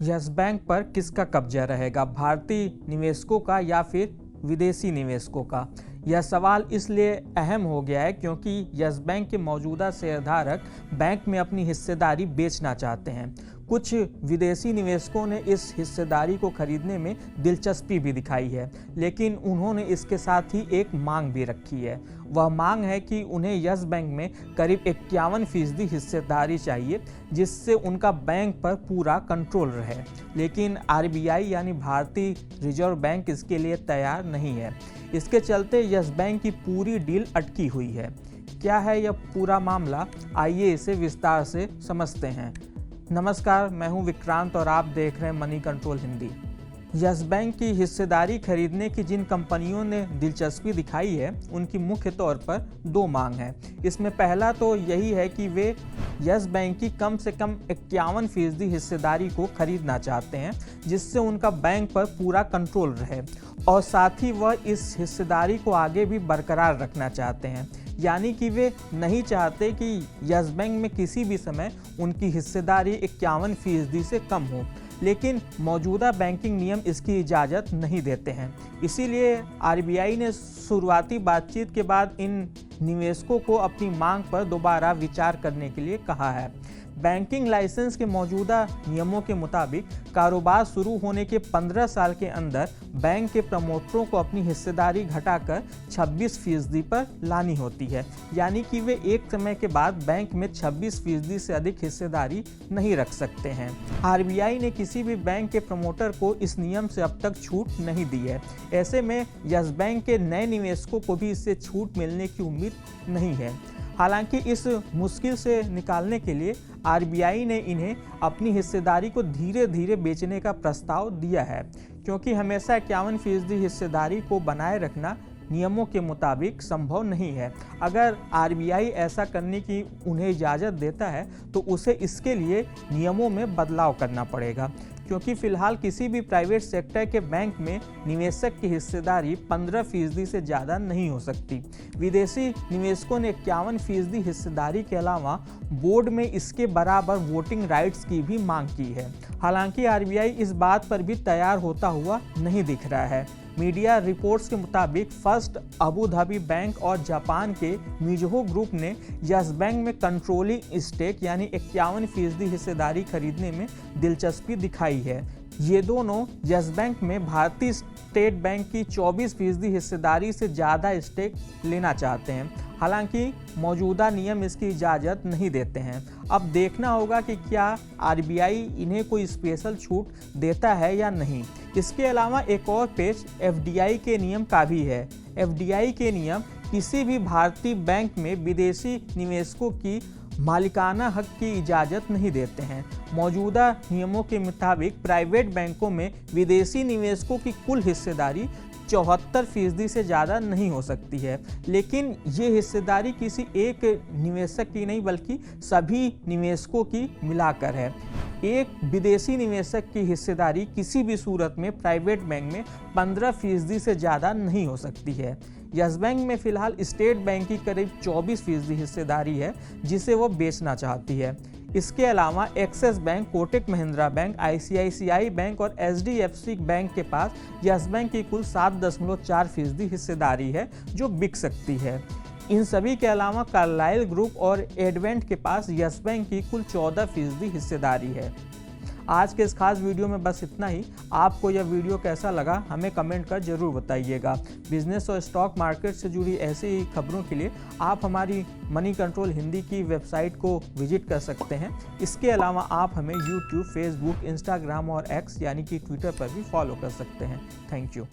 Yes bank पर किसका कब्जा रहेगा, भारतीय निवेशकों का या फिर विदेशी निवेशकों का? यह सवाल इसलिए अहम हो गया है क्योंकि यस बैंक के मौजूदा शेयरधारक बैंक में अपनी हिस्सेदारी बेचना चाहते हैं। कुछ विदेशी निवेशकों ने इस हिस्सेदारी को खरीदने में दिलचस्पी भी दिखाई है, लेकिन उन्होंने इसके साथ ही एक मांग भी रखी है। वह मांग है कि उन्हें यस बैंक में करीब 51% हिस्सेदारी चाहिए, जिससे उनका बैंक पर पूरा कंट्रोल रहे। लेकिन आरबीआई यानी भारतीय रिजर्व बैंक इसके लिए तैयार नहीं है। इसके चलते यस बैंक की पूरी डील अटकी हुई है। क्या है यह पूरा मामला, आइए इसे विस्तार से समझते हैं। नमस्कार, मैं हूं विक्रांत और आप देख रहे हैं money control Hindi. Yes bank की हिस्सेदारी खरीदने की जिन कंपनियों ने दिलचस्पी दिखाई है, उनकी मुख्य तौर पर दो मांग है। इसमें पहला तो यही है कि वे यस बैंक की कम से कम 51% हिस्सेदारी को खरीदना चाहते हैं, जिससे उनका बैंक पर पूरा कंट्रोल रहे, और साथ ही वह इस हिस्सेदारी को आगे भी बरकरार रखना चाहते हैं। यानी कि वे नहीं चाहते कि यस बैंक में किसी भी समय उनकी हिस्सेदारी 51% से कम हो, लेकिन मौजूदा बैंकिंग नियम इसकी इजाज़त नहीं देते हैं। इसीलिए आरबीआई ने शुरुआती बातचीत के बाद इन निवेशकों को अपनी मांग पर दोबारा विचार करने के लिए कहा है। बैंकिंग लाइसेंस के मौजूदा नियमों के मुताबिक कारोबार शुरू होने के 15 साल के अंदर बैंक के प्रमोटरों को अपनी हिस्सेदारी घटाकर 26% पर लानी होती है। यानी कि वे एक समय के बाद बैंक में 26% से अधिक हिस्सेदारी नहीं रख सकते हैं। आरबीआई ने किसी भी बैंक के प्रमोटर को इस नियम से अब तक छूट नहीं दी है। ऐसे में यस बैंक के नए निवेशकों को भी इससे छूट मिलने की उम्मीद नहीं है। हालांकि इस मुश्किल से निकालने के लिए आरबीआई ने इन्हें अपनी हिस्सेदारी को धीरे धीरे बेचने का प्रस्ताव दिया है, क्योंकि हमेशा 51% हिस्सेदारी को बनाए रखना नियमों के मुताबिक संभव नहीं है। अगर आरबीआई ऐसा करने की उन्हें इजाज़त देता है तो उसे इसके लिए नियमों में बदलाव करना पड़ेगा, क्योंकि फिलहाल किसी भी प्राइवेट सेक्टर के बैंक में निवेशक की हिस्सेदारी 15% से ज़्यादा नहीं हो सकती। विदेशी निवेशकों ने 51% हिस्सेदारी के अलावा बोर्ड में इसके बराबर वोटिंग राइट्स की भी मांग की है। हालांकि आरबीआई इस बात पर भी तैयार होता हुआ नहीं दिख रहा है। मीडिया रिपोर्ट्स के मुताबिक फर्स्ट अबू धाबी बैंक और जापान के मिजुहो ग्रुप ने यस बैंक में कंट्रोलिंग स्टेक यानी 51% हिस्सेदारी खरीदने में दिलचस्पी दिखाई है। ये दोनों यस बैंक में भारतीय स्टेट बैंक की 24% हिस्सेदारी से ज़्यादा स्टेक लेना चाहते हैं। हालांकि मौजूदा नियम इसकी इजाज़त नहीं देते हैं। अब देखना होगा कि क्या आरबीआई इन्हें कोई स्पेशल छूट देता है या नहीं। इसके अलावा एक और पेच एफडीआई के नियम का भी है। एफडीआई के नियम किसी भी भारतीय बैंक में विदेशी निवेशकों की मालिकाना हक की इजाज़त नहीं देते हैं। मौजूदा नियमों के मुताबिक प्राइवेट बैंकों में विदेशी निवेशकों की कुल हिस्सेदारी 74% से ज़्यादा नहीं हो सकती है। लेकिन ये हिस्सेदारी किसी एक निवेशक की नहीं बल्कि सभी निवेशकों की मिलाकर है। एक विदेशी निवेशक की हिस्सेदारी किसी भी सूरत में प्राइवेट बैंक में 15% से ज़्यादा नहीं हो सकती है। यस बैंक में फिलहाल स्टेट बैंक की करीब 24% हिस्सेदारी है, जिसे वो बेचना चाहती है। इसके अलावा axis bank, Kotak Mahindra bank, ICICI bank और एचडीएफसी बैंक के पास यस बैंक की कुल 7.4% हिस्सेदारी है, जो बिक सकती है। इन सभी के अलावा कार्लाइल ग्रुप और एडवेंट के पास यस बैंक की कुल 14% हिस्सेदारी है। आज के इस खास वीडियो में बस इतना ही। आपको यह वीडियो कैसा लगा हमें कमेंट कर जरूर बताइएगा। बिजनेस और स्टॉक मार्केट से जुड़ी ऐसी ही खबरों के लिए आप हमारी मनी कंट्रोल हिंदी की वेबसाइट को विजिट कर सकते हैं। इसके अलावा आप हमें यूट्यूब, फेसबुक, इंस्टाग्राम और एक्स यानी कि ट्विटर पर भी फॉलो कर सकते हैं। Thank you.